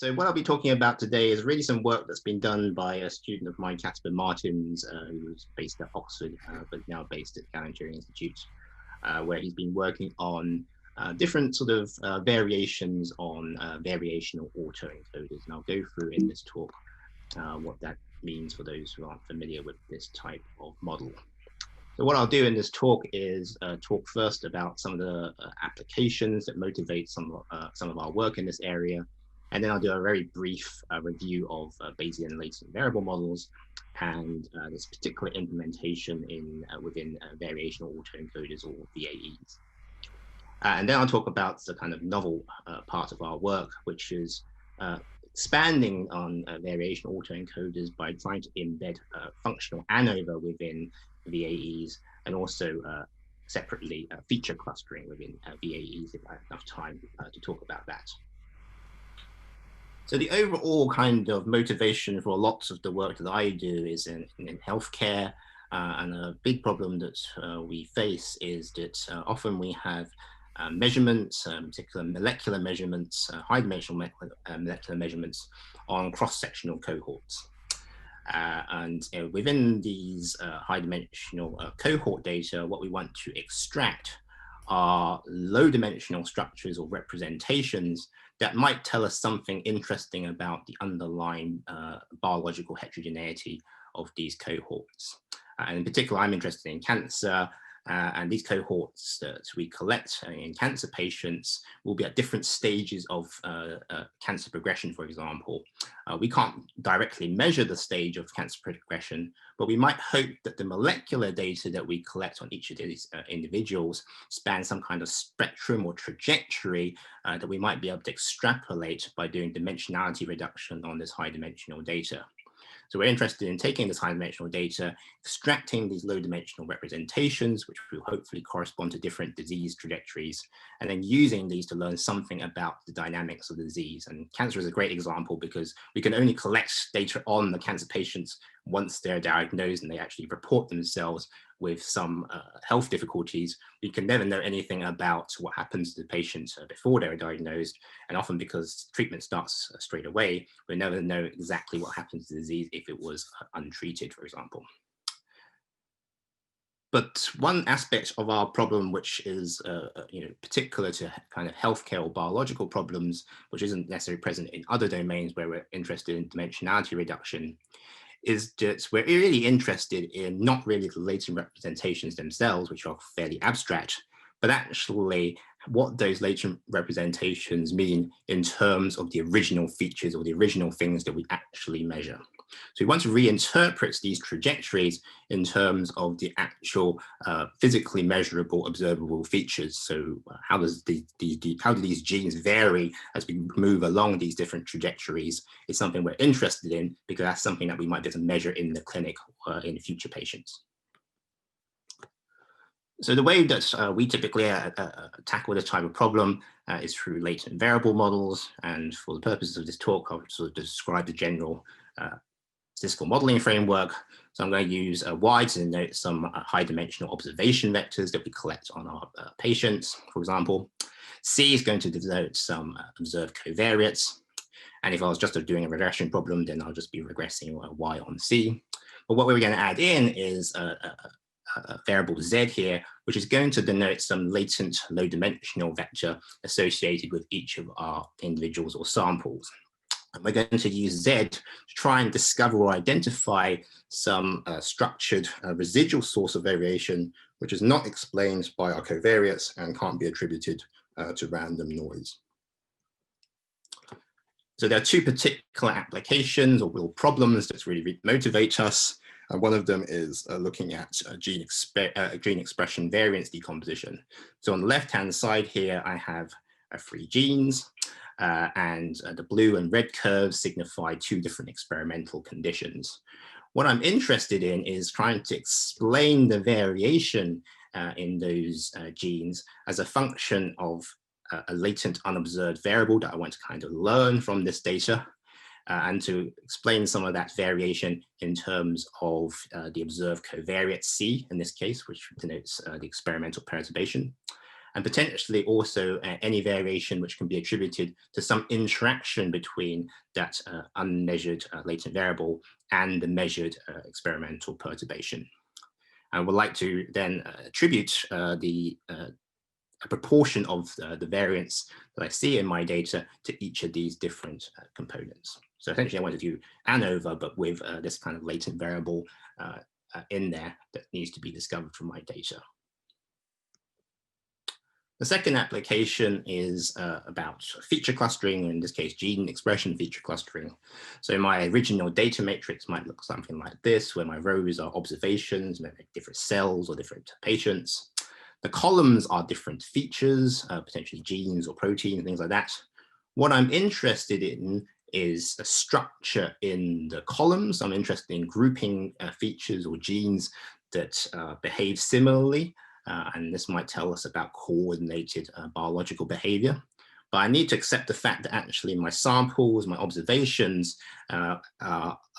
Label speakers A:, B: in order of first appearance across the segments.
A: So what I'll be talking about today is really some work that's been done by a student of mine, Casper Martins, who's based at Oxford, but now based at Turing Institute, where he's been working on different sort of variations on variational autoencoders. And I'll go through in this talk what that means for those who aren't familiar with this type of model. So what I'll do in this talk is talk first about some of the applications that motivate some of our work in this area. And then I'll do a very brief review of Bayesian latent variable models and this particular implementation within variational autoencoders, or VAEs. And then I'll talk about the kind of novel part of our work, which is expanding on variational autoencoders by trying to embed functional ANOVA within VAEs, and also separately feature clustering within VAEs, if I have enough time to talk about that. So the overall kind of motivation for lots of the work that I do is in healthcare, and a big problem that we face is that often we have measurements, particular molecular measurements, high-dimensional molecular measurements on cross-sectional cohorts. And within these high-dimensional cohort data, what we want to extract are low-dimensional structures or representations that might tell us something interesting about the underlying biological heterogeneity of these cohorts. And in particular, I'm interested in cancer, and these cohorts that we collect in cancer patients will be at different stages of cancer progression, for example. We can't directly measure the stage of cancer progression, but we might hope that the molecular data that we collect on each of these individuals span some kind of spectrum or trajectory that we might be able to extrapolate by doing dimensionality reduction on this high-dimensional data. So we're interested in taking this high-dimensional data, extracting these low-dimensional representations, which will hopefully correspond to different disease trajectories, and then using these to learn something about the dynamics of the disease. And cancer is a great example because we can only collect data on the cancer patients once they're diagnosed and they actually report themselves with some health difficulties. We can never know anything about what happens to the patient before they're diagnosed. And often because treatment starts straight away, we never know exactly what happens to the disease if it was untreated, for example. But one aspect of our problem, which is particular to kind of healthcare or biological problems, which isn't necessarily present in other domains where we're interested in dimensionality reduction, is that we're really interested in not really the latent representations themselves, which are fairly abstract, but actually what those latent representations mean in terms of the original features or the original things that we actually measure. So we want to reinterpret these trajectories in terms of the actual physically measurable, observable features. So how do these genes vary as we move along these different trajectories is something we're interested in, because that's something that we might be able to measure in the clinic in future patients. So the way that we typically tackle this type of problem is through latent variable models. And for the purposes of this talk, I'll sort of describe the general statistical modeling framework. So I'm going to use Y to denote some high-dimensional observation vectors that we collect on our patients, for example. C is going to denote some observed covariates. And if I was just doing a regression problem, then I'll just be regressing Y on C. But what we're going to add in is a variable Z here, which is going to denote some latent low-dimensional vector associated with each of our individuals or samples. And we're going to use Z to try and discover or identify some structured residual source of variation, which is not explained by our covariates and can't be attributed to random noise. So there are two particular applications or real problems that really motivate us. One of them is looking at gene expression variance decomposition. So on the left-hand side here, I have 3 genes. And the blue and red curves signify 2 different experimental conditions. What I'm interested in is trying to explain the variation in those genes as a function of a latent unobserved variable that I want to kind of learn from this data, and to explain some of that variation in terms of the observed covariate C in this case, which denotes the experimental perturbation. and potentially also any variation which can be attributed to some interaction between that unmeasured latent variable and the measured experimental perturbation. I would like to then attribute a proportion of the variance that I see in my data to each of these different components. So essentially I want to do ANOVA, but with this kind of latent variable in there that needs to be discovered from my data. The second application is about feature clustering, or in this case, gene expression feature clustering. So my original data matrix might look something like this, where my rows are observations, maybe different cells or different patients. The columns are different features, potentially genes or proteins, things like that. What I'm interested in is a structure in the columns. I'm interested in grouping features or genes that behave similarly. And this might tell us about coordinated biological behavior. But I need to accept the fact that actually my samples, my observations are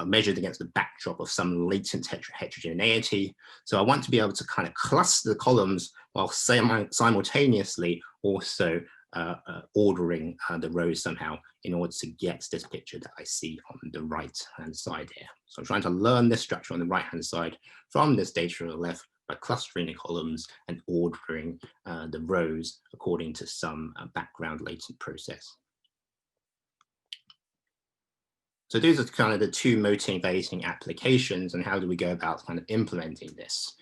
A: measured against the backdrop of some latent heterogeneity. So I want to be able to kind of cluster the columns while simultaneously also ordering the rows somehow in order to get this picture that I see on the right-hand side here. So I'm trying to learn this structure on the right-hand side from this data on the left by clustering the columns and ordering the rows according to some background latent process. So these are kind of the two motivating applications, and how do we go about kind of implementing this?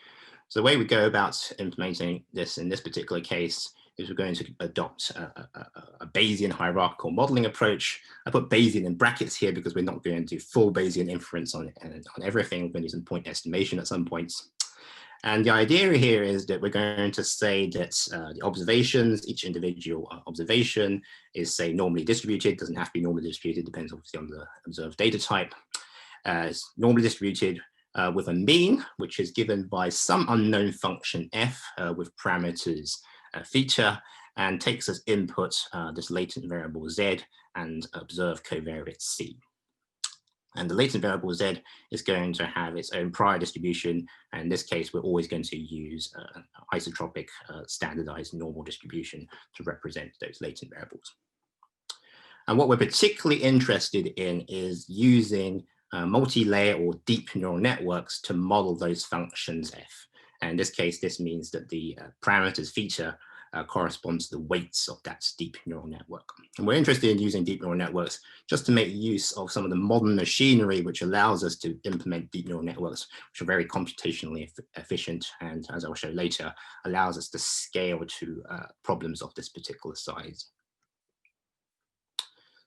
A: So the way we go about implementing this in this particular case is we're going to adopt a Bayesian hierarchical modeling approach. I put Bayesian in brackets here because we're not going to do full Bayesian inference on everything. We're going to do some point estimation at some points. And the idea here is that we're going to say that the observations, each individual observation is, say, normally distributed. Doesn't have to be normally distributed, depends obviously on the observed data type. It's normally distributed with a mean, which is given by some unknown function f with parameters theta, and takes as input this latent variable z and observed covariate c. And the latent variable z is going to have its own prior distribution. And in this case, we're always going to use isotropic standardized normal distribution to represent those latent variables. And what we're particularly interested in is using multi-layer or deep neural networks to model those functions f. And in this case, this means that the parameters theta corresponds to the weights of that deep neural network. And we're interested in using deep neural networks just to make use of some of the modern machinery which allows us to implement deep neural networks, which are very computationally efficient, and as I will show later, allows us to scale to problems of this particular size.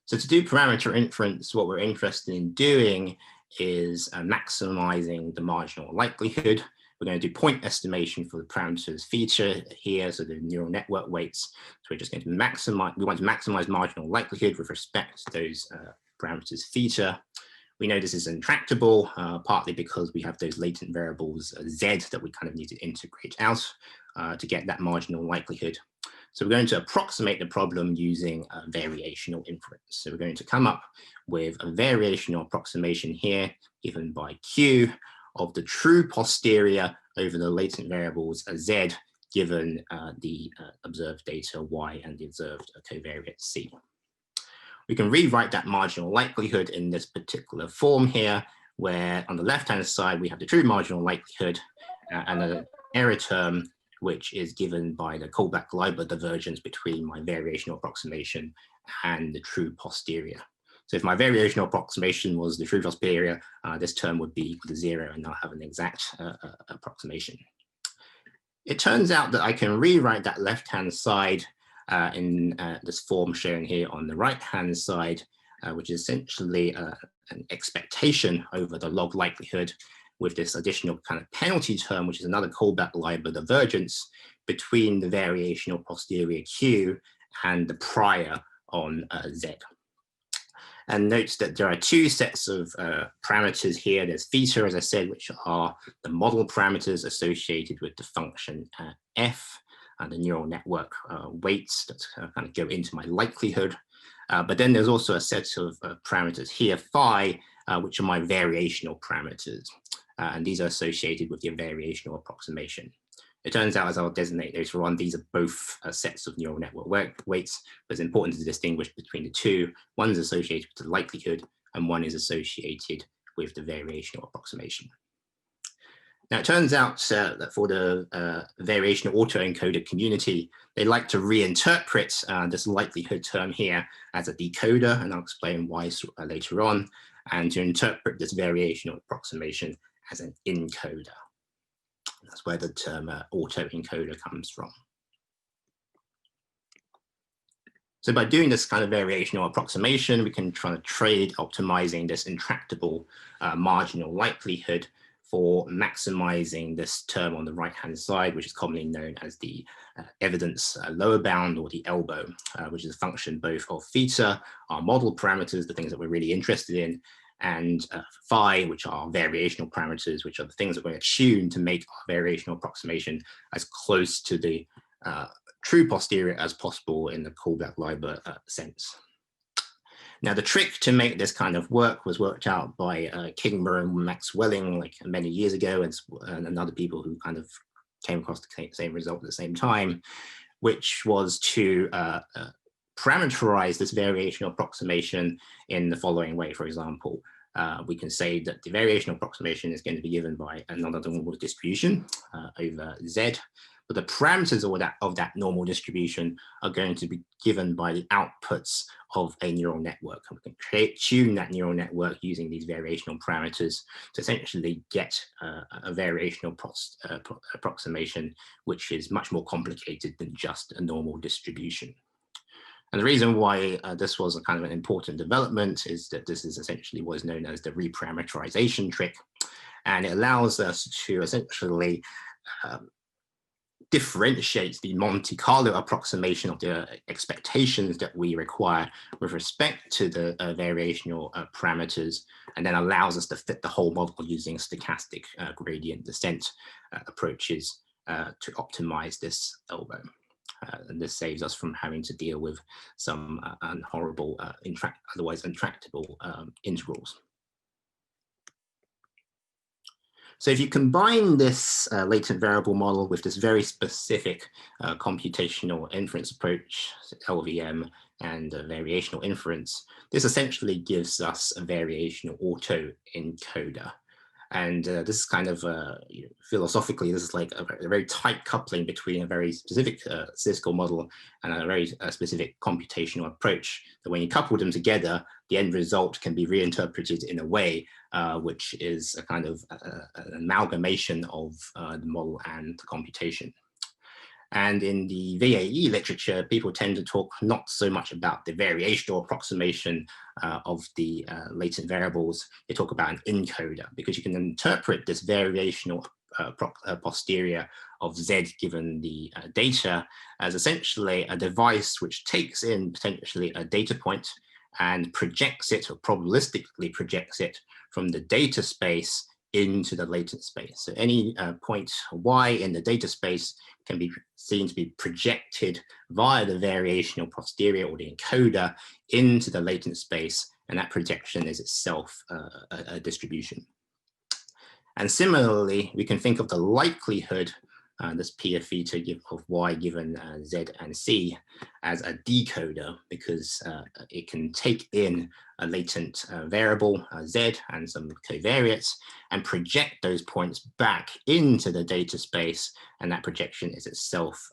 A: So to do parameter inference, what we're interested in doing is maximizing the marginal likelihood. We're going to do point estimation for the parameters theta here, so the neural network weights. So we're just going to maximize, we want to maximize marginal likelihood with respect to those parameters theta. We know this is intractable, partly because we have those latent variables z that we kind of need to integrate out to get that marginal likelihood. So we're going to approximate the problem using variational inference. So we're going to come up with a variational approximation here given by Q of the true posterior over the latent variables z given the observed data y and the observed covariate c. We can rewrite that marginal likelihood in this particular form here, where on the left-hand side we have the true marginal likelihood and an error term which is given by the Kullback-Leibler divergence between my variational approximation and the true posterior. So if my variational approximation was the true posterior, this term would be equal to 0, and I'll have an exact approximation. It turns out that I can rewrite that left-hand side in this form shown here on the right-hand side, which is essentially an expectation over the log likelihood with this additional kind of penalty term, which is another Kullback-Leibler divergence between the variational posterior Q and the prior on Z. And note that there are two sets of parameters here. There's theta, as I said, which are the model parameters associated with the function f, and the neural network weights that kind of go into my likelihood. But then there's also a set of parameters here, phi, which are my variational parameters. And these are associated with your variational approximation. It turns out, as I'll designate later on, these are both sets of neural network weights, but it's important to distinguish between the two. One is associated with the likelihood, and one is associated with the variational approximation. Now, it turns out that for the variational autoencoder community, they like to reinterpret this likelihood term here as a decoder, and I'll explain why later on, and to interpret this variational approximation as an encoder. That's where the term autoencoder comes from. So by doing this kind of variational approximation, we can try to trade optimizing this intractable marginal likelihood for maximizing this term on the right-hand side, which is commonly known as the evidence lower bound, or the elbow, which is a function both of theta, our model parameters, the things that we're really interested in, and phi, which are variational parameters, which are the things that we're going to tune to make our variational approximation as close to the true posterior as possible in the Kullback-Leibler sense. Now, the trick to make this kind of work was worked out by Kingmer and Max Welling like many years ago, and other people who kind of came across the same result at the same time, which was to parameterize this variational approximation in the following way. For example, we can say that the variational approximation is going to be given by a non-normal distribution over Z, but the parameters of that normal distribution are going to be given by the outputs of a neural network. And we can tune that neural network using these variational parameters to essentially get a variational approximation, which is much more complicated than just a normal distribution. And the reason why this was a kind of an important development is that this is essentially what is known as the reparameterization trick. And it allows us to essentially differentiate the Monte Carlo approximation of the expectations that we require with respect to the variational parameters, and then allows us to fit the whole model using stochastic gradient descent approaches to optimize this elbow. And this saves us from having to deal with some horrible, otherwise intractable integrals. So if you combine this latent variable model with this very specific computational inference approach, LVM, and variational inference, this essentially gives us a variational autoencoder. And this is kind of, philosophically, this is like a very tight coupling between a very specific statistical model and a very specific computational approach. That when you couple them together, the end result can be reinterpreted in a way which is a kind of an amalgamation of the model and the computation. And in the VAE literature, people tend to talk not so much about the variational approximation of the latent variables. They talk about an encoder, because you can interpret this variational posterior of Z given the data as essentially a device which takes in potentially a data point and projects it, or probabilistically projects it, from the data space into the latent space. So any point Y in the data space can be seen to be projected via the variational posterior, or the encoder, into the latent space, and that projection is itself a distribution. And similarly, we can think of the likelihood, this P of theta of Y given Z and C, as a decoder, because it can take in a latent variable, Z, and some covariates, and project those points back into the data space, and that projection is itself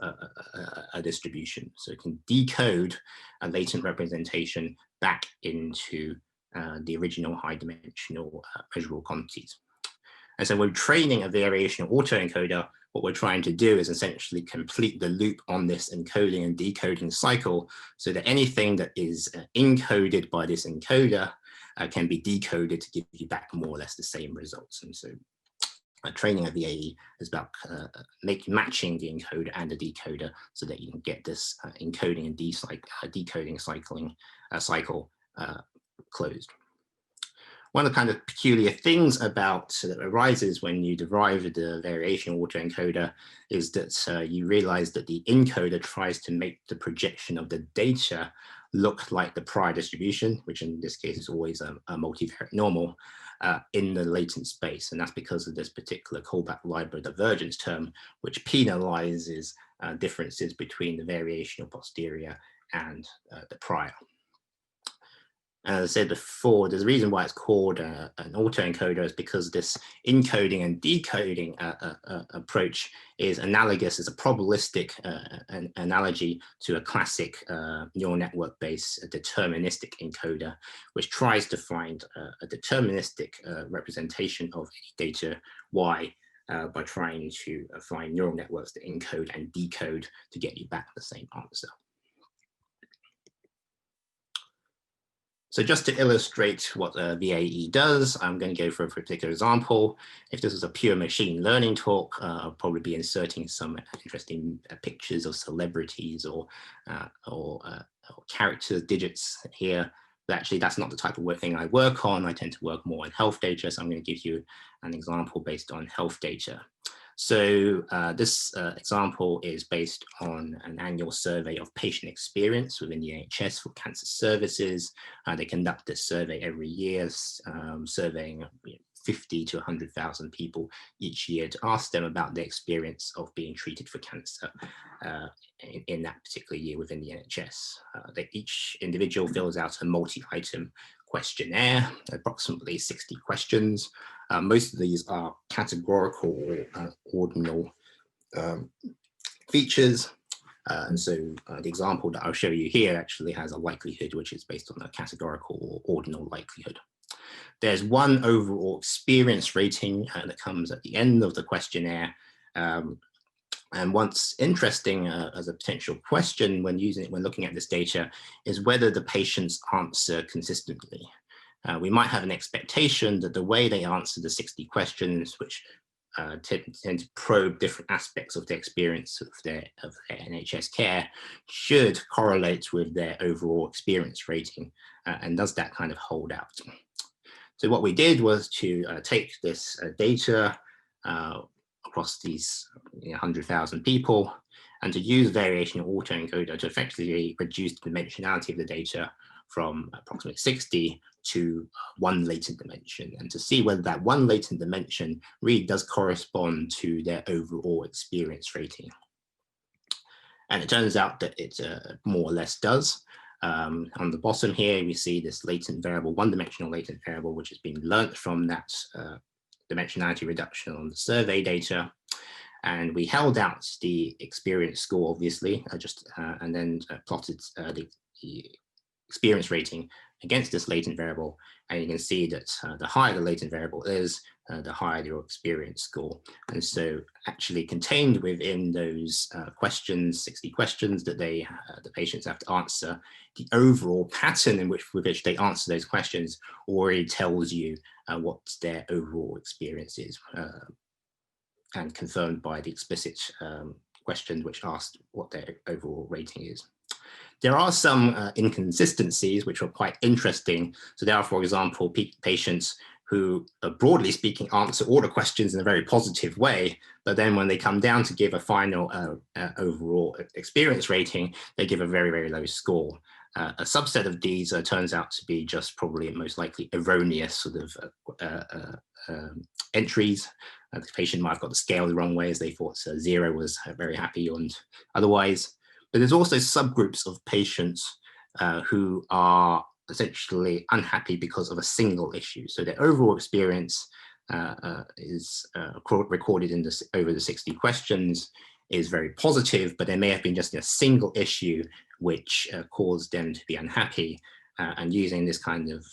A: a distribution. So it can decode a latent representation back into the original high-dimensional measurable quantities. And so we're training a variational autoencoder. What we're trying to do is essentially complete the loop on this encoding and decoding cycle, so that anything that is encoded by this encoder can be decoded to give you back more or less the same results. And so training a VAE is about matching the encoder and the decoder so that you can get this encoding and decoding cycle closed. One of the kind of peculiar things about that arises when you derive the variational autoencoder is that you realize that the encoder tries to make the projection of the data look like the prior distribution, which in this case is always a multivariate normal, in the latent space. And that's because of this particular callback library divergence term, which penalizes differences between the variational posterior and the prior. As I said before, there's a reason why it's called an autoencoder is because this encoding and decoding approach is analogous as a probabilistic analogy to a classic neural network-based deterministic encoder, which tries to find a deterministic representation of any data Y by trying to find neural networks that encode and decode to get you back the same answer. So just to illustrate what VAE does, I'm going to go for a particular example. If this was a pure machine learning talk, I'll probably be inserting some interesting pictures of celebrities or character digits here. But actually, that's not the type of thing I work on. I tend to work more on health data. So I'm going to give you an example based on health data. So this example is based on an annual survey of patient experience within the NHS for cancer services. They conduct this survey every year, surveying 50 to 100,000 people each year to ask them about their experience of being treated for cancer in that particular year within the NHS. Each individual fills out a multi-item questionnaire, approximately 60 questions. Most of these are categorical or ordinal features. And so the example that I'll show you here actually has a likelihood which is based on a categorical or ordinal likelihood. There's one overall experience rating that comes at the end of the questionnaire. And what's interesting as a potential question when looking at this data is whether the patients answer consistently. We might have an expectation that the way they answer the 60 questions, which tend to probe different aspects of the experience of their NHS care, should correlate with their overall experience rating. And does that kind of hold out? So what we did was to take this data across these 100,000 people and to use variational autoencoder to effectively reduce the dimensionality of the data from approximately 60 to one latent dimension, and to see whether that one latent dimension really does correspond to their overall experience rating. And it turns out that it more or less does. On the bottom here, we see this latent variable, one-dimensional latent variable, which has been learnt from that dimensionality reduction on the survey data. And we held out the experience score, obviously, and then plotted the experience rating against this latent variable. And you can see that the higher the latent variable is, the higher your experience score. And so actually contained within those questions, 60 questions that the patients have to answer, the overall pattern in with which they answer those questions already tells you what their overall experience is, and confirmed by the explicit question which asked what their overall rating is. There are some inconsistencies which are quite interesting. So there are, for example, patients who, broadly speaking, answer all the questions in a very positive way, but then when they come down to give a final overall experience rating, they give a very, very low score. A subset of these turns out to be just probably most likely erroneous sort of entries. The patient might have got the scale the wrong way, as they thought 0 was very happy and otherwise. But there's also subgroups of patients who are essentially unhappy because of a single issue. So their overall experience is recorded in over the 60 questions is very positive, but there may have been just a single issue which caused them to be unhappy. And using this kind of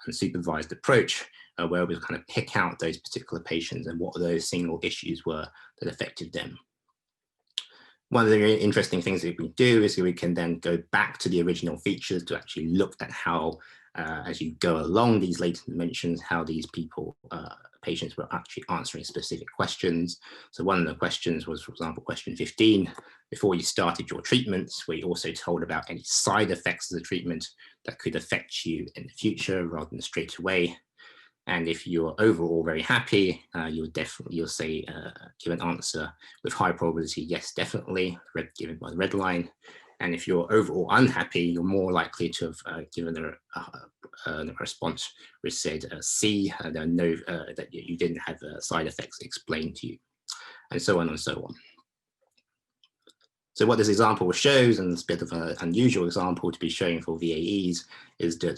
A: unsupervised approach, where we kind of pick out those particular patients and what those single issues were that affected them. One of the really interesting things that we do is we can then go back to the original features to actually look at how, as you go along these latent dimensions, how these patients were actually answering specific questions. So one of the questions was, for example, question 15. Before you started your treatments, were you also told about any side effects of the treatment that could affect you in the future rather than straight away? And if you're overall very happy, you'll say, give an answer with high probability, yes, definitely, given by the red line. And if you're overall unhappy, you're more likely to have given a response which said C, there are no, that you didn't have side effects explained to you, and so on and so on. So what this example shows, and it's a bit of an unusual example to be showing for VAEs, is that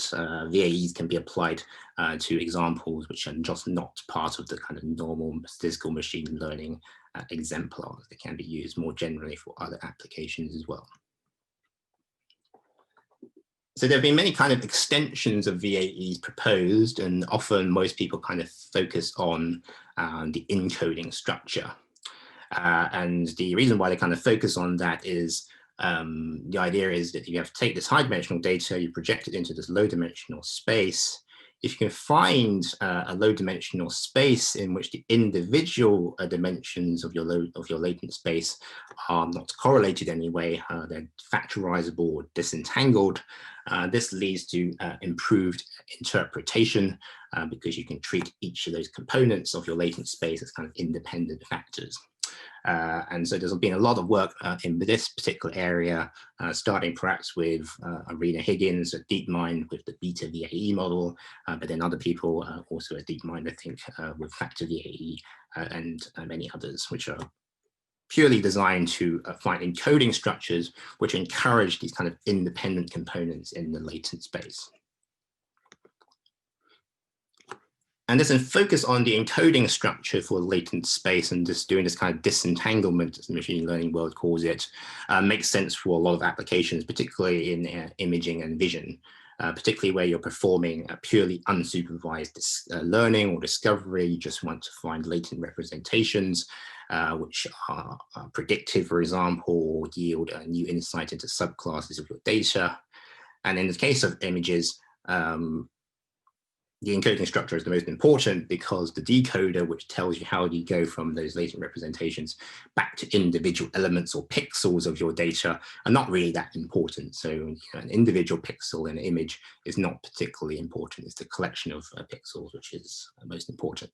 A: VAEs can be applied to examples which are just not part of the kind of normal statistical machine learning exemplars. They can be used more generally for other applications as well. So there have been many kind of extensions of VAEs proposed, and often most people kind of focus on the encoding structure. And the reason why they kind of focus on that is the idea is that you have to take this high dimensional data, you project it into this low dimensional space. If you can find a low dimensional space in which the individual dimensions of your latent space are not correlated anyway, they're factorizable or disentangled, this leads to improved interpretation because you can treat each of those components of your latent space as kind of independent factors. And so there's been a lot of work in this particular area, starting perhaps with Arena Higgins at DeepMind with the beta VAE model, but then other people also at DeepMind, I think, with factor VAE and many others, which are purely designed to find encoding structures which encourage these kind of independent components in the latent space. And this focus on the encoding structure for latent space and just doing this kind of disentanglement, as the machine learning world calls it, makes sense for a lot of applications, particularly in imaging and vision, particularly where you're performing a purely unsupervised learning or discovery. You just want to find latent representations, which are predictive, for example, or yield a new insight into subclasses of your data. And in the case of images, the encoding structure is the most important because the decoder, which tells you how you go from those latent representations back to individual elements or pixels of your data, are not really that important. So an individual pixel in an image is not particularly important. It's the collection of pixels which is most important.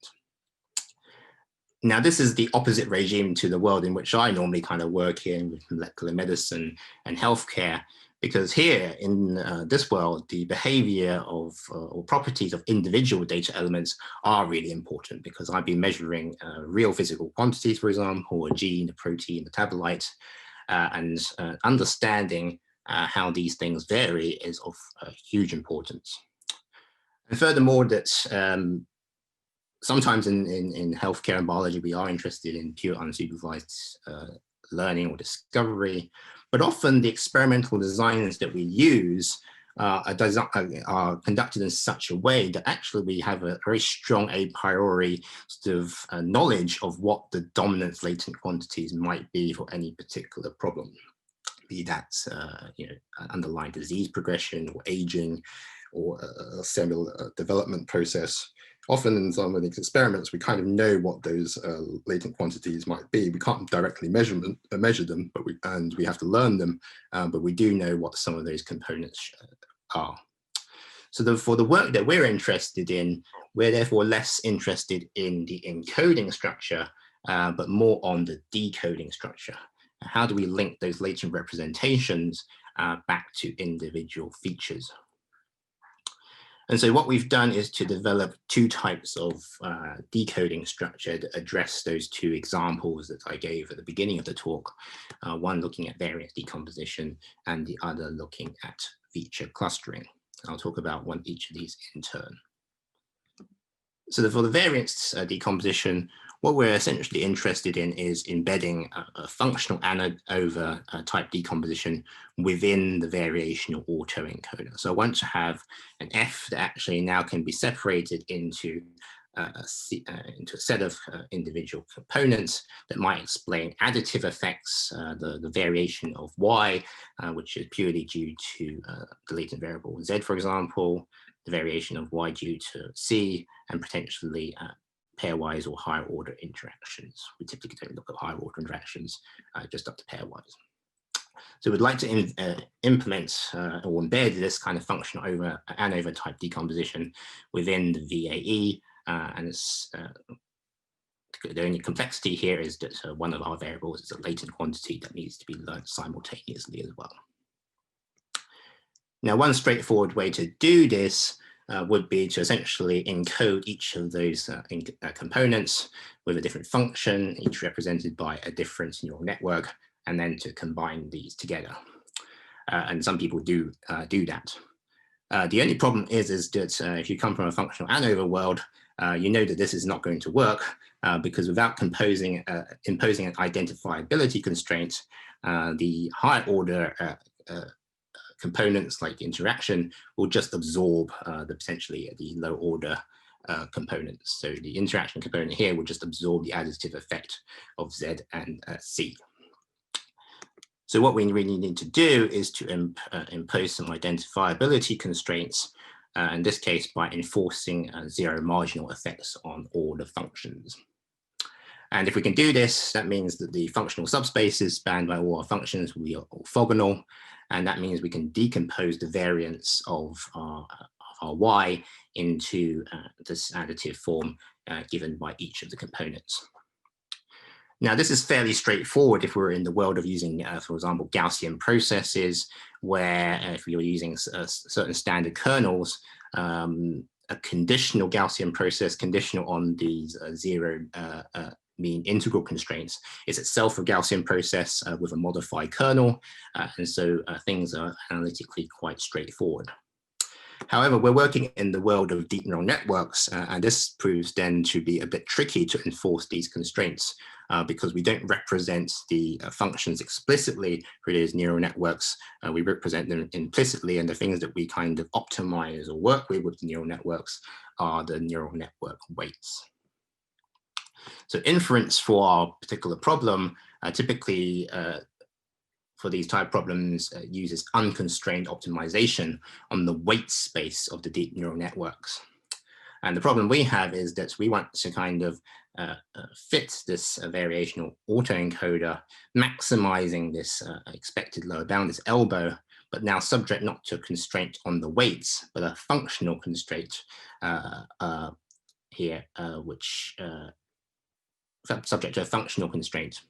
A: Now, this is the opposite regime to the world in which I normally kind of work in with molecular medicine and healthcare. Because here in this world, the behavior of or properties of individual data elements are really important, because I've been measuring real physical quantities, for example, a gene, a protein, a metabolite, and understanding how these things vary is of huge importance. And furthermore, that sometimes in healthcare and biology, we are interested in pure unsupervised learning or discovery. But often the experimental designs that we use are conducted in such a way that actually we have a very strong a priori sort of knowledge of what the dominant latent quantities might be for any particular problem, be that underlying disease progression or aging or a cellular development process. Often in some of these experiments, we kind of know what those latent quantities might be. We can't directly measure them, but we have to learn them, but we do know what some of those components are. So for the work that we're interested in, we're therefore less interested in the encoding structure, but more on the decoding structure. How do we link those latent representations back to individual features? And so what we've done is to develop two types of decoding structure that address those two examples that I gave at the beginning of the talk, one looking at variance decomposition and the other looking at feature clustering. I'll talk about each of these in turn. So for the variance decomposition, what we're essentially interested in is embedding a functional ANOVA type decomposition within the variational autoencoder. So I want to have an F that actually now can be separated into a set of individual components that might explain additive effects, the variation of Y, which is purely due to the latent variable Z, for example, the variation of Y due to C, and potentially pairwise or higher order interactions. We typically don't look at higher order interactions, just up to pairwise. So we'd like to implement or embed this kind of functional over ANOVA type decomposition within the VAE, and it's, the only complexity here is that one of our variables is a latent quantity that needs to be learned simultaneously as well. Now, one straightforward way to do this would be to essentially encode each of those components with a different function, each represented by a different neural network, and then to combine these together. And some people do that. The only problem is that if you come from a functional ANOVA world, you know that this is not going to work because without imposing an identifiability constraint, the higher order components like interaction will just absorb potentially the low order components. So the interaction component here will just absorb the additive effect of Z and C. So what we really need to do is to impose some identifiability constraints, in this case by enforcing zero marginal effects on all the functions. And if we can do this, that means that the functional subspaces spanned by all our functions will be orthogonal, and that means we can decompose the variance of our Y into this additive form given by each of the components. Now, this is fairly straightforward if we're in the world of using, for example, Gaussian processes, where if you're using certain standard kernels, a conditional Gaussian process, conditional on these zero mean integral constraints, is itself a Gaussian process with a modified kernel, and so things are analytically quite straightforward. However, we're working in the world of deep neural networks, and this proves then to be a bit tricky to enforce these constraints because we don't represent the functions explicitly for these neural networks. We represent them implicitly, and the things that we kind of optimize or work with the neural networks are the neural network weights. So inference for our particular problem typically for these type problems uses unconstrained optimization on the weight space of the deep neural networks. And the problem we have is that we want to kind of fit this variational autoencoder, maximizing this expected lower bound, this elbow, but now subject not to a constraint on the weights, but a functional constraint here, which subject to a functional constraint.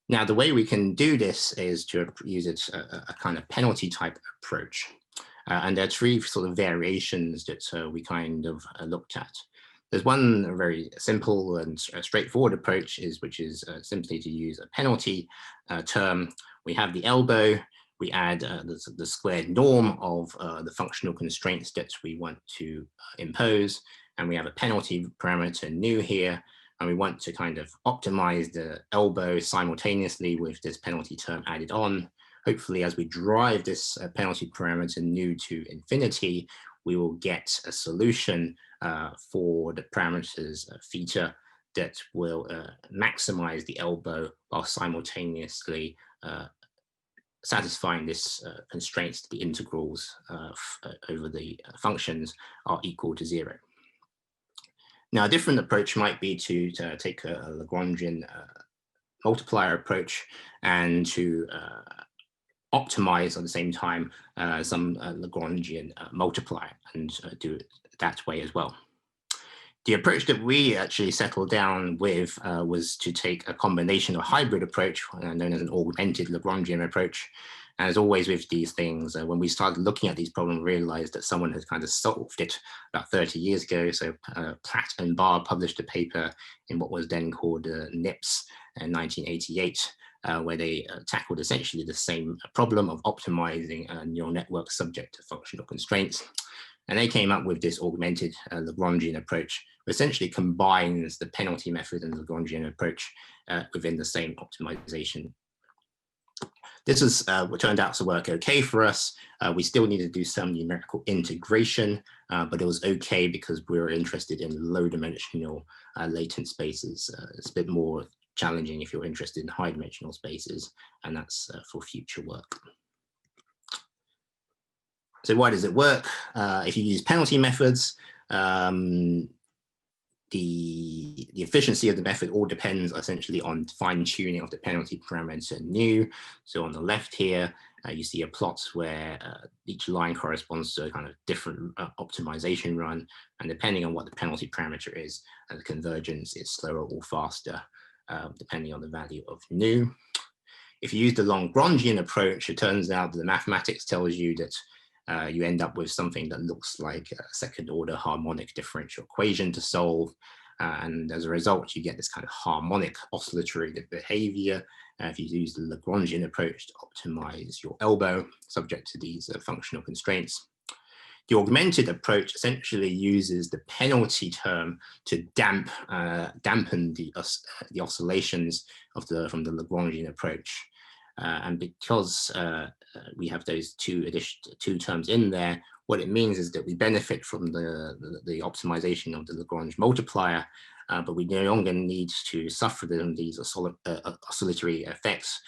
A: Now, the way we can do this is to use a kind of penalty type approach. And there are three sort of variations that we kind of looked at. There's one very simple and straightforward approach, which is simply to use a penalty term. We have the elbow, we add the squared norm of the functional constraints that we want to impose, and we have a penalty parameter nu here, and we want to kind of optimize the elbow simultaneously with this penalty term added on. Hopefully, as we drive this penalty parameter nu to infinity, we will get a solution for the parameters theta that will maximize the elbow while simultaneously satisfying this constraints that the integrals over the functions are equal to 0. Now, a different approach might be to take a Lagrangian multiplier approach and to optimize at the same time some Lagrangian multiplier and do it that way as well. The approach that we actually settled down with was to take a combination of hybrid approach known as an augmented Lagrangian approach. And as always with these things, when we started looking at these problems, we realized that someone had kind of solved it about 30 years ago. So Platt and Barr published a paper in what was then called NIPS in 1988, where they tackled essentially the same problem of optimizing a neural network subject to functional constraints. And they came up with this augmented Lagrangian approach, which essentially combines the penalty method and the Lagrangian approach within the same optimization. This is what turned out to work okay for us. We still need to do some numerical integration, but it was okay because we were interested in low dimensional latent spaces. It's a bit more challenging if you're interested in high dimensional spaces, and that's for future work. So why does it work? If you use penalty methods, the efficiency of the method all depends essentially on fine tuning of the penalty parameter nu. So on the left here, you see a plot where each line corresponds to a kind of different optimization run. And depending on what the penalty parameter is, the convergence is slower or faster, depending on the value of nu. If you use the Lagrangian approach, it turns out that the mathematics tells you that you end up with something that looks like a second order harmonic differential equation to solve. And as a result, you get this kind of harmonic oscillatory behavior if you use the Lagrangian approach to optimize your elbow subject to these functional constraints. The augmented approach essentially uses the penalty term to dampen the oscillations from the Lagrangian approach. And because we have those two terms in there, what it means is that we benefit from the optimization of the Lagrange multiplier, but we no longer need to suffer these oscillatory effects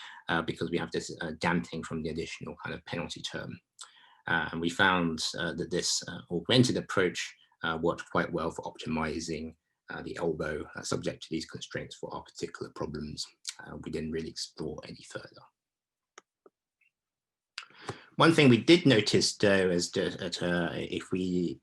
A: because we have this damping from the additional kind of penalty term. And we found that this augmented approach worked quite well for optimizing the elbow subject to these constraints for our particular problems. We didn't really explore any further. One thing we did notice, though, is that if we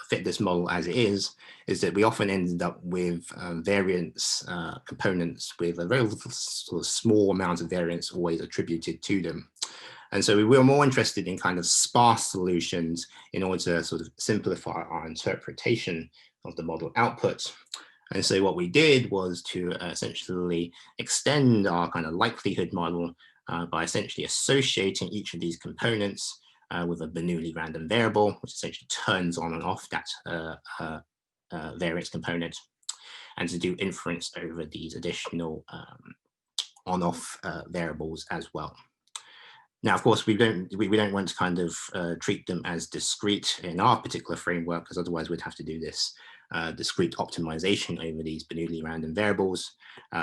A: fit this model as it is that we often ended up with variance components with a very sort of small amount of variance always attributed to them. And so we were more interested in kind of sparse solutions in order to sort of simplify our interpretation of the model output. And so what we did was to essentially extend our kind of likelihood model by essentially associating each of these components with a Bernoulli random variable, which essentially turns on and off that variance component, and to do inference over these additional on-off variables as well. Now, of course, we don't want to kind of treat them as discrete in our particular framework, because otherwise we'd have to do this discrete optimization over these Bernoulli random variables.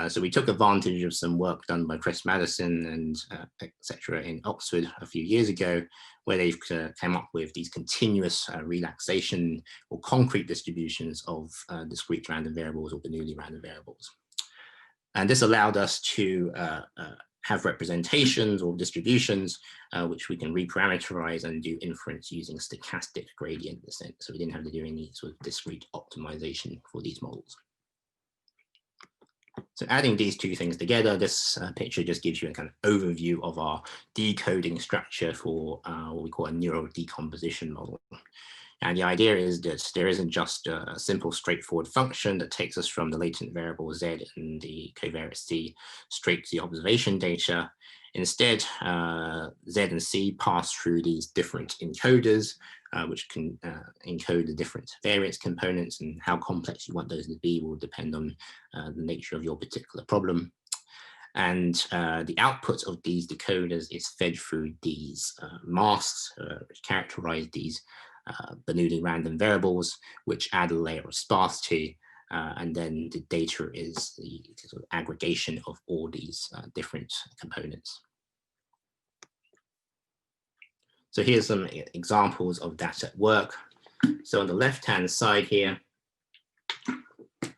A: So we took advantage of some work done by Chris Madison and etc. in Oxford a few years ago, where they've come up with these continuous relaxation or concrete distributions of discrete random variables or Bernoulli random variables. And this allowed us to have representations or distributions which we can reparameterize and do inference using stochastic gradient descent. So we didn't have to do any sort of discrete optimization for these models. So adding these two things together, this picture just gives you a kind of overview of our decoding structure for what we call a neural decomposition model. And the idea is that there isn't just a simple straightforward function that takes us from the latent variable Z and the covariate C straight to the observation data. Instead, Z and C pass through these different encoders, which can encode the different variance components, and how complex you want those to be will depend on the nature of your particular problem. And the output of these decoders is fed through these masks, which characterize these Bernoulli random variables, which add a layer of sparsity, and then the data is the sort of aggregation of all these different components. So here's some examples of that at work. So on the left-hand side here,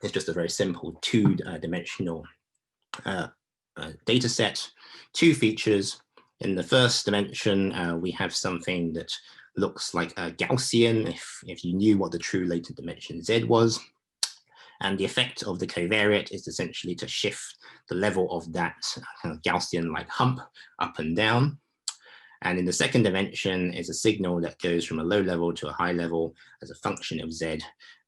A: it's just a very simple two-dimensional data set, two features. In the first dimension, we have something that looks like a Gaussian, if you knew what the true latent dimension Z was. And the effect of the covariate is essentially to shift the level of that kind of Gaussian-like hump up and down. And in the second dimension is a signal that goes from a low level to a high level as a function of Z.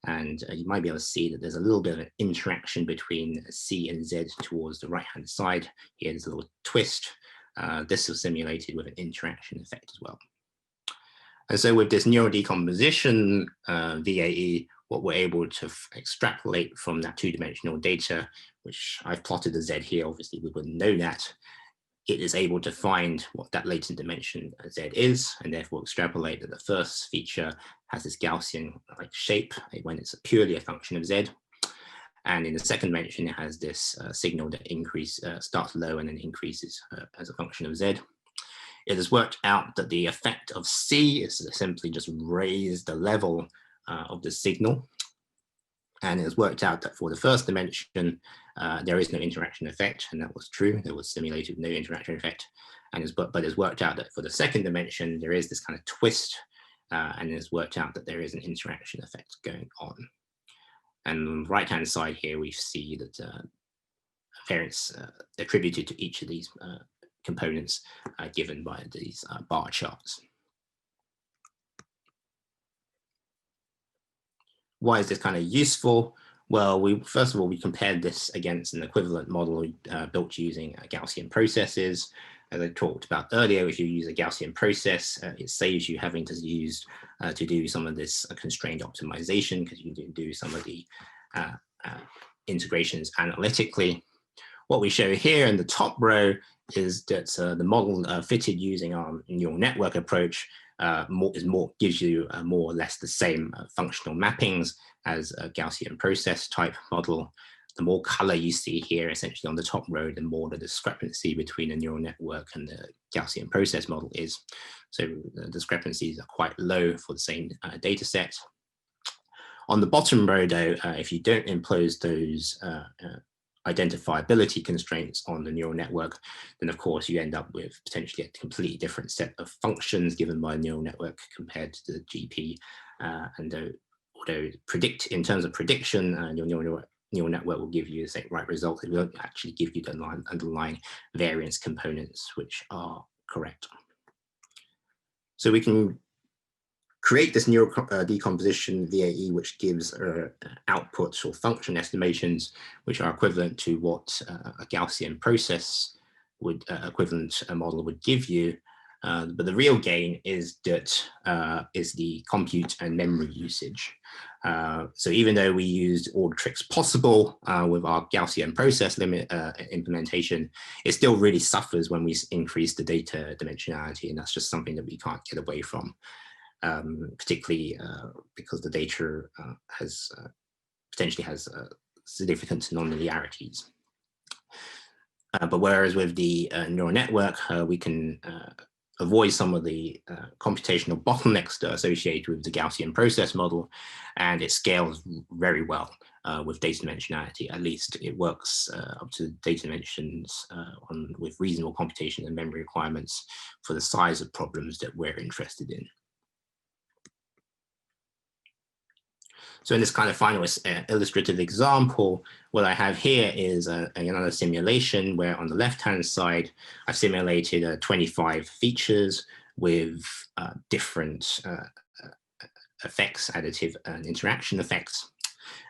A: And you might be able to see that there's a little bit of an interaction between C and Z towards the right-hand side. Here, there's a little twist. This was simulated with an interaction effect as well. And so with this neural decomposition VAE, what we're able to extrapolate from that two-dimensional data, which I've plotted the Z here, obviously we wouldn't know that, it is able to find what that latent dimension Z is, and therefore extrapolate that the first feature has this Gaussian-like shape when it's purely a function of Z. And in the second dimension, it has this signal that starts low and then increases as a function of Z. It has worked out that the effect of C is to simply just raise the level of the signal. And it was worked out that for the first dimension, there is no interaction effect, and that was true. There was simulated no interaction effect. But it's worked out that for the second dimension, there is this kind of twist, and it's worked out that there is an interaction effect going on. And on the right-hand side here, we see that variance attributed to each of these components given by these bar charts. Why is this kind of useful? Well, first of all, we compared this against an equivalent model built using Gaussian processes. As I talked about earlier, if you use a Gaussian process, it saves you having to do some of this constrained optimization, because you can do some of the integrations analytically. What we show here in the top row is that the model fitted using our neural network approach gives you more or less the same functional mappings as a Gaussian process type model. The more color you see here, essentially on the top row, the more the discrepancy between the neural network and the Gaussian process model is. So the discrepancies are quite low for the same data set. On the bottom row, though, if you don't impose those identifiability constraints on the neural network, then of course you end up with potentially a completely different set of functions given by a neural network compared to the GP. And although in terms of prediction, your neural network will give you the right result, it won't actually give you the underlying variance components which are correct. So we can create this neural decomposition VAE, which gives outputs or function estimations, which are equivalent to what a Gaussian process equivalent model would give you. But the real gain is the compute and memory usage. So even though we used all the tricks possible with our Gaussian process limit implementation, it still really suffers when we increase the data dimensionality, and that's just something that we can't get away from. Particularly because the data potentially has significant nonlinearities. But whereas with the neural network, we can avoid some of the computational bottlenecks that are associated with the Gaussian process model, and it scales very well with data dimensionality. At least it works up to data dimensions with reasonable computation and memory requirements for the size of problems that we're interested in. So in this kind of final illustrative example, what I have here is another simulation where on the left-hand side, I've simulated 25 features with different effects, additive and interaction effects.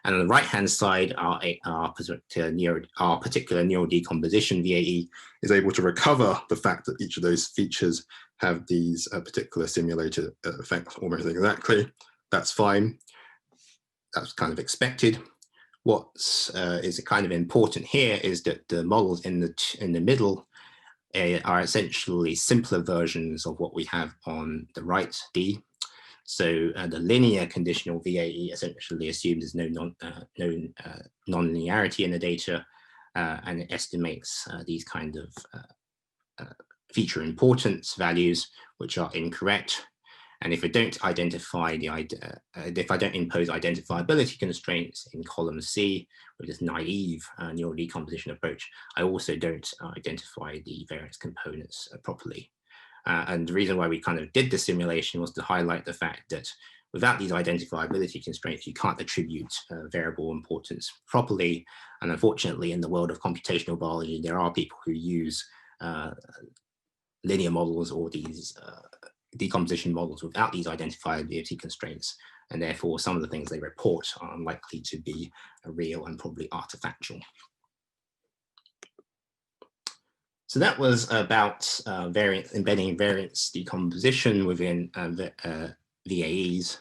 A: And on the right-hand side, our particular neural decomposition VAE is able to recover the fact that each of those features have these particular simulated effects almost exactly. That's fine. That's kind of expected. What is kind of important here is that the models in the middle are essentially simpler versions of what we have on the right D. So the linear conditional VAE essentially assumes there's no non-linearity in the data, and it estimates these kind of feature importance values, which are incorrect. And if I don't if I don't impose identifiability constraints in column C with this naive neural decomposition approach, I also don't identify the variance components properly. And the reason why we kind of did the simulation was to highlight the fact that without these identifiability constraints, you can't attribute variable importance properly. And unfortunately, in the world of computational biology, there are people who use linear models or these decomposition models without these identifiability constraints, and therefore some of the things they report are unlikely to be real and probably artifactual. So that was about embedding variance decomposition within VAEs.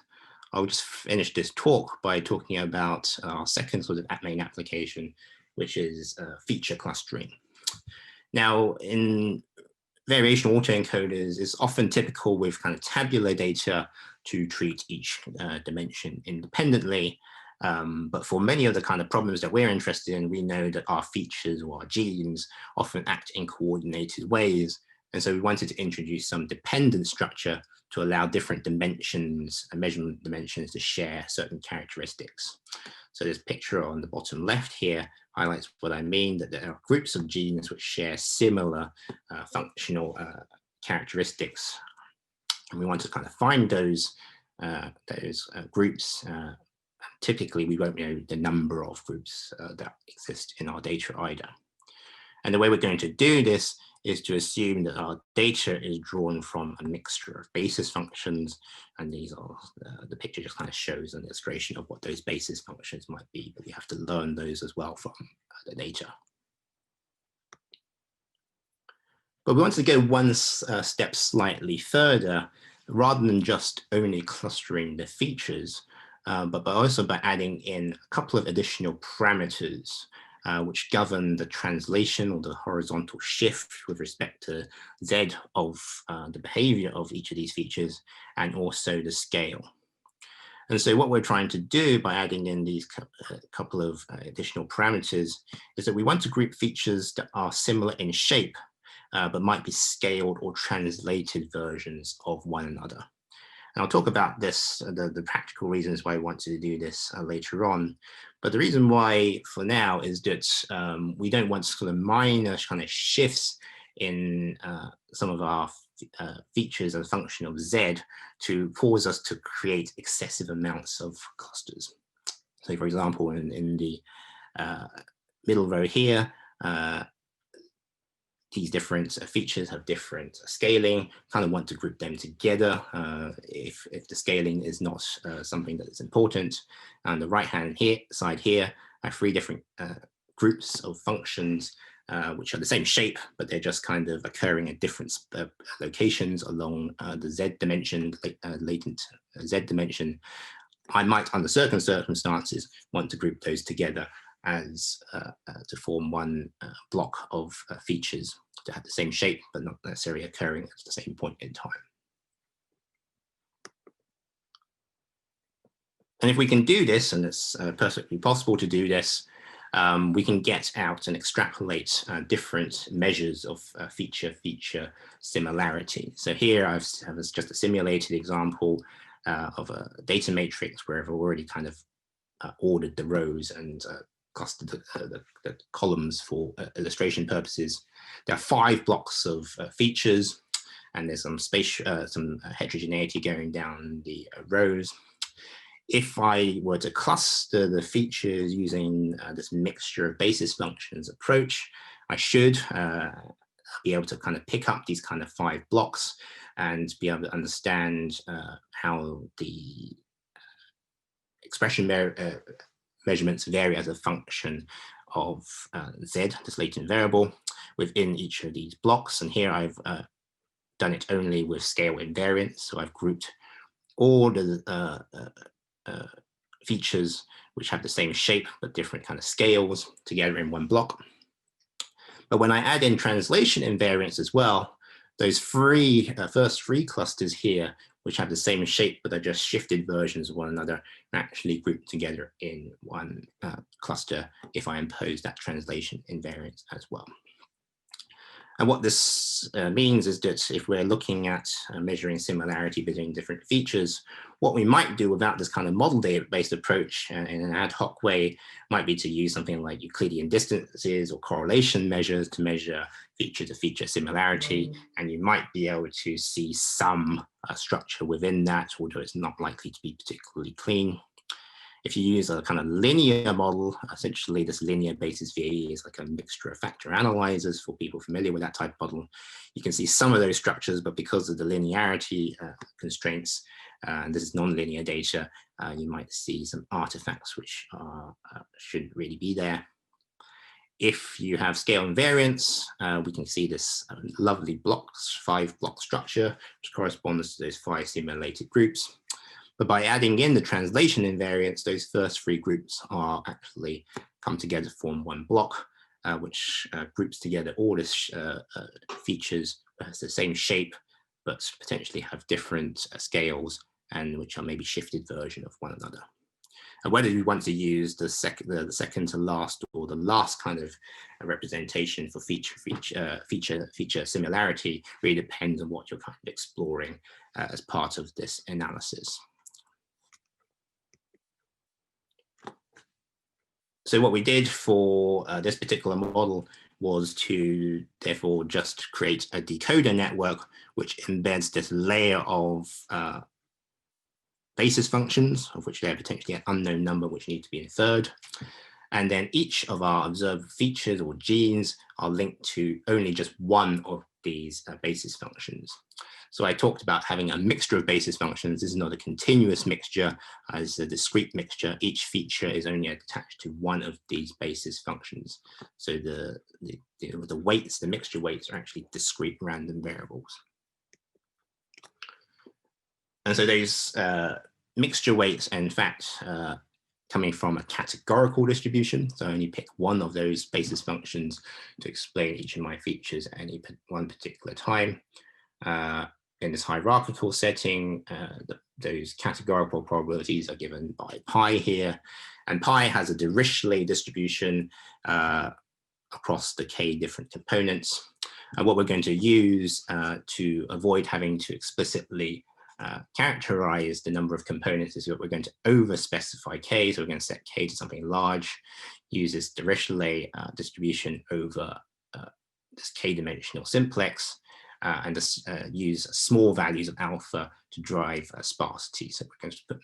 A: I'll just finish this talk by talking about our second sort of main application, which is feature clustering. Now, in variational autoencoders, it's often typical with kind of tabular data to treat each dimension independently. But for many of the kind of problems that we're interested in, we know that our features or our genes often act in coordinated ways. And so we wanted to introduce some dependent structure to allow different dimensions and measurement dimensions to share certain characteristics. So this picture on the bottom left here highlights what I mean, that there are groups of genes which share similar functional characteristics. And we want to kind of find those groups. Typically, we won't know the number of groups that exist in our data either. And the way we're going to do this is to assume that our data is drawn from a mixture of basis functions. And these are, the picture just kind of shows an illustration of what those basis functions might be, but we have to learn those as well from the data. But we want to go one step slightly further, rather than just only clustering the features, but also by adding in a couple of additional parameters which govern the translation or the horizontal shift with respect to Z of the behavior of each of these features, and also the scale. And so what we're trying to do by adding in these couple of additional parameters is that we want to group features that are similar in shape, but might be scaled or translated versions of one another. And I'll talk about this, the practical reasons why I want to do this later on. But the reason why for now is that we don't want sort of minor kind of shifts in some of our features and function of Z to cause us to create excessive amounts of clusters. So for example, in the middle row here, these different features have different scaling, kind of want to group them together if the scaling is not something that is important. On the right-hand side here, I have three different groups of functions which are the same shape, but they're just kind of occurring at different locations along the Z dimension, latent Z dimension. I might, under certain circumstances, want to group those together as to form one block of features to have the same shape, but not necessarily occurring at the same point in time. And if we can do this, and it's perfectly possible to do this, we can get out and extrapolate different measures of feature similarity. So here I've just a simulated example of a data matrix where I've already kind of ordered the rows and clustered the columns for illustration purposes. There are 5 blocks of features, and there's some heterogeneity going down the rows. If I were to cluster the features using this mixture of basis functions approach, I should be able to kind of pick up these kind of 5 blocks and be able to understand how the expression measurements vary as a function of Z, this latent variable, within each of these blocks. And here I've done it only with scale invariance. So I've grouped all the features which have the same shape but different kind of scales together in one block. But when I add in translation invariance as well, those first three clusters here, which have the same shape but are just shifted versions of one another, are actually grouped together in one cluster if I impose that translation invariance as well. And what this means is that if we're looking at measuring similarity between different features, what we might do without this kind of model-based approach in an ad hoc way might be to use something like Euclidean distances or correlation measures to measure feature-to-feature similarity. And you might be able to see some structure within that, although it's not likely to be particularly clean. If you use a kind of linear model, essentially this linear basis VAE is like a mixture of factor analyzers for people familiar with that type of model. You can see some of those structures, but because of the linearity constraints, and this is nonlinear data, you might see some artifacts which shouldn't really be there. If you have scale invariance, we can see this lovely blocks, 5-block structure, which corresponds to those 5 simulated groups. But by adding in the translation invariance, those first 3 groups are actually come together to form one block, which groups together all the features that has the same shape, but potentially have different scales and which are maybe shifted version of one another. whether we want to use the second to last or the last kind of representation for feature similarity really depends on what you're kind of exploring as part of this analysis. So what we did for this particular model was to therefore just create a decoder network which embeds this layer of basis functions, of which there are potentially an unknown number which need to be inferred. And then each of our observed features or genes are linked to only just one of these basis functions. So I talked about having a mixture of basis functions. This is not a continuous mixture, this is a discrete mixture. Each feature is only attached to one of these basis functions. So the weights, the mixture weights, are actually discrete random variables. And so those mixture weights, in fact, coming from a categorical distribution. So I only pick one of those basis functions to explain each of my features at any one particular time. In this hierarchical setting, those categorical probabilities are given by pi here. And pi has a Dirichlet distribution across the k different components. And what we're going to use to avoid having to explicitly characterize the number of components is that we're going to over-specify k, so we're going to set k to something large, use this Dirichlet distribution over this k-dimensional simplex, and just use small values of alpha to drive sparsity. So we're going to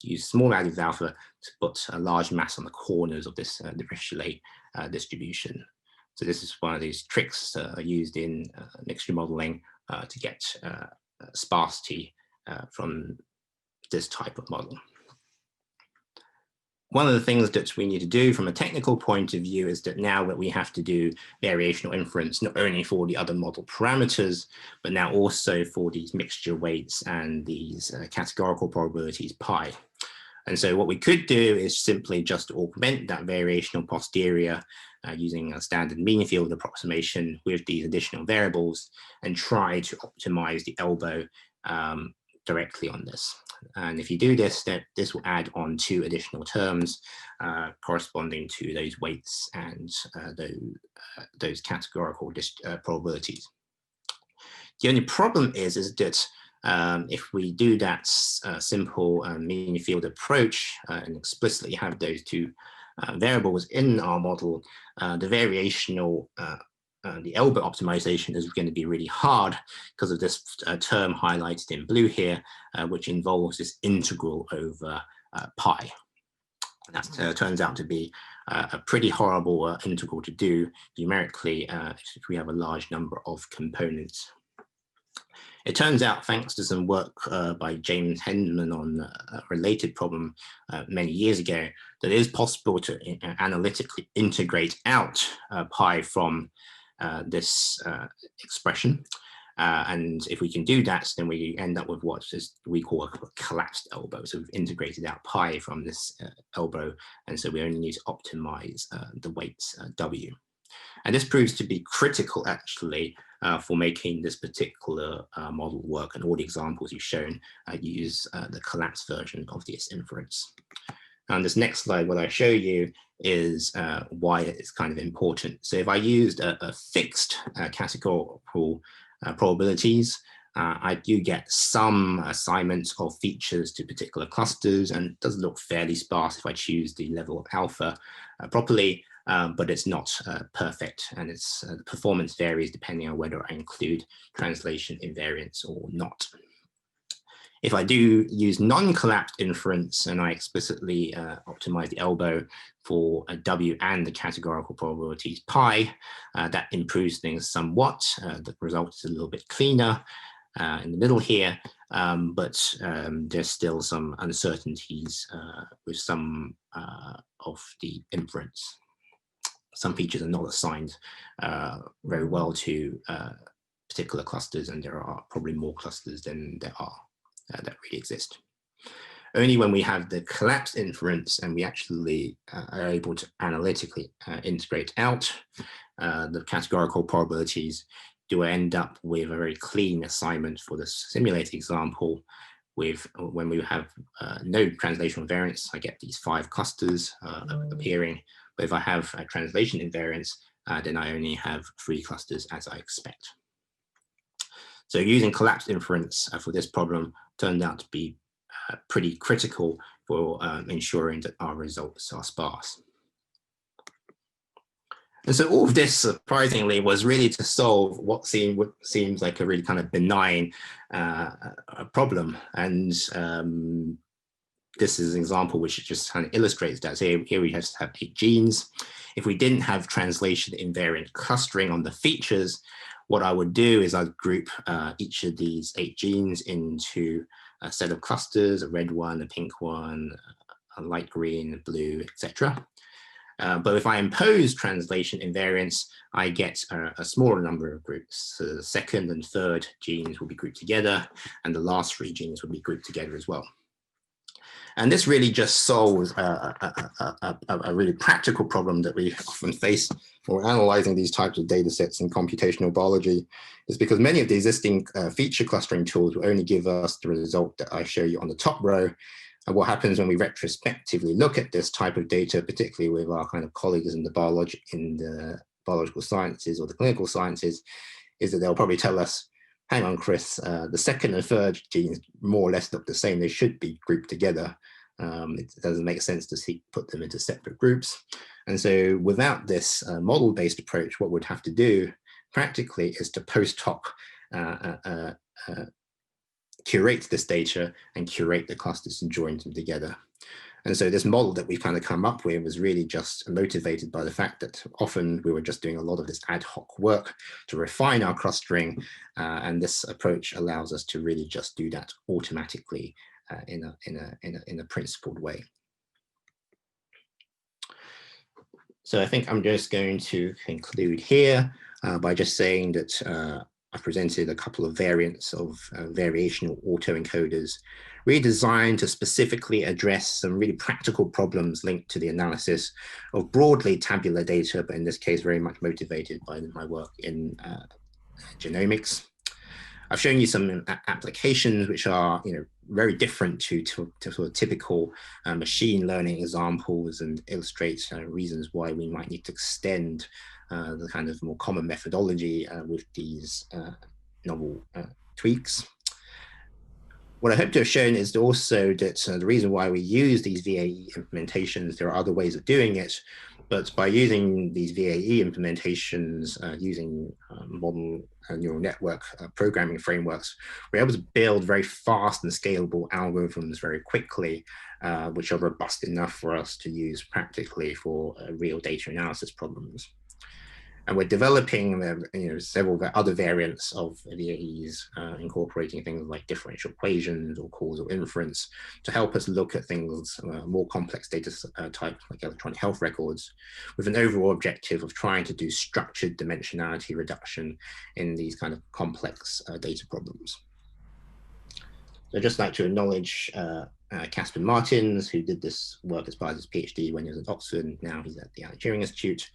A: use small values of alpha to put a large mass on the corners of this Dirichlet distribution. So this is one of these tricks used in mixture modeling to get sparsity from this type of model. One of the things that we need to do from a technical point of view is that now that we have to do variational inference, not only for the other model parameters, but now also for these mixture weights and these categorical probabilities pi. And so what we could do is simply just augment that variational posterior using a standard mean field approximation with these additional variables and try to optimize the elbow directly on this. And if you do this, this will add on 2 additional terms corresponding to those weights and those categorical probabilities. The only problem is that if we do that simple mean field approach and explicitly have those 2 variables in our model, the variational the elbow optimization is going to be really hard because of this term highlighted in blue here, which involves this integral over pi. That turns out to be a pretty horrible integral to do numerically if we have a large number of components. It turns out, thanks to some work by James Henman on a related problem many years ago, that it is possible to analytically integrate out pi from this expression. And if we can do that, then we end up with what we call a collapsed elbow. So we've integrated out pi from this elbow, and so we only need to optimize the weights W. And this proves to be critical, actually, for making this particular model work. And all the examples you've shown use the collapsed version of this inference. On this next slide, what I show you is why it's kind of important. So if I used a fixed categorical probabilities, I do get some assignments of features to particular clusters, and it does look fairly sparse if I choose the level of alpha properly, but it's not perfect, and the performance varies depending on whether I include translation invariance or not. If I do use non-collapsed inference and I explicitly optimize the elbow for a W and the categorical probabilities pi, that improves things somewhat. The result is a little bit cleaner in the middle here, but there's still some uncertainties with some of the inference. Some features are not assigned very well to particular clusters, and there are probably more clusters than there are that really exist. Only when we have the collapsed inference and we actually are able to analytically integrate out the categorical probabilities do I end up with a very clean assignment for this simulated example, when we have no translational invariance, I get these 5 clusters appearing. But if I have a translation invariance, then I only have 3 clusters as I expect. So using collapsed inference for this problem turned out to be pretty critical for ensuring that our results are sparse. And so all of this, surprisingly, was really to solve what seems like a really kind of benign problem. And this is an example which just kind of illustrates that. So here we have 8 genes. If we didn't have translation invariant clustering on the features, what I would do is I'd group each of these 8 genes into a set of clusters, a red one, a pink one, a light green, a blue, etc. But if I impose translation invariance, I get a smaller number of groups. So the second and third genes will be grouped together, and the last 3 genes will be grouped together as well. And this really just solves a really practical problem that we often face when we're analyzing these types of data sets in computational biology, is because many of the existing feature clustering tools will only give us the result that I show you on the top row. And what happens when we retrospectively look at this type of data, particularly with our kind of colleagues in the biological sciences or the clinical sciences, is that they'll probably tell us, hang on, Chris, the second and third genes more or less look the same. They should be grouped together. It doesn't make sense to put them into separate groups. And so without this model-based approach, what we'd have to do practically is to post hoc curate this data and curate the clusters and join them together. And so this model that we've kind of come up with was really just motivated by the fact that often we were just doing a lot of this ad hoc work to refine our clustering. And this approach allows us to really just do that automatically in a principled way. So I think I'm just going to conclude here by just saying that I presented a couple of variants of variational autoencoders, really designed to specifically address some really practical problems linked to the analysis of broadly tabular data, but in this case, very much motivated by my work in genomics. I've shown you some applications which are, very different to sort of typical machine learning examples, and illustrate reasons why we might need to extend the kind of more common methodology with these novel tweaks. What I hope to have shown is also that the reason why we use these VAE implementations, there are other ways of doing it, but by using these VAE implementations, using modern neural network programming frameworks, we're able to build very fast and scalable algorithms very quickly, which are robust enough for us to use practically for real data analysis problems. And we're developing several other variants of VAEs, incorporating things like differential equations or causal inference to help us look at things, more complex data types like electronic health records, with an overall objective of trying to do structured dimensionality reduction in these kind of complex data problems. So I'd just like to acknowledge Casper Martins, who did this work as part of his PhD when he was at Oxford, and now he's at the Turing Institute.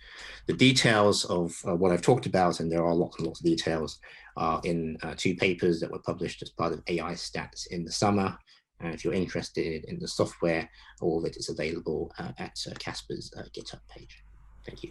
A: The details of what I've talked about, and there are lots and lots of details, are in 2 papers that were published as part of AI Stats in the summer. And if you're interested in the software, all of it is available at Casper's GitHub page. Thank you.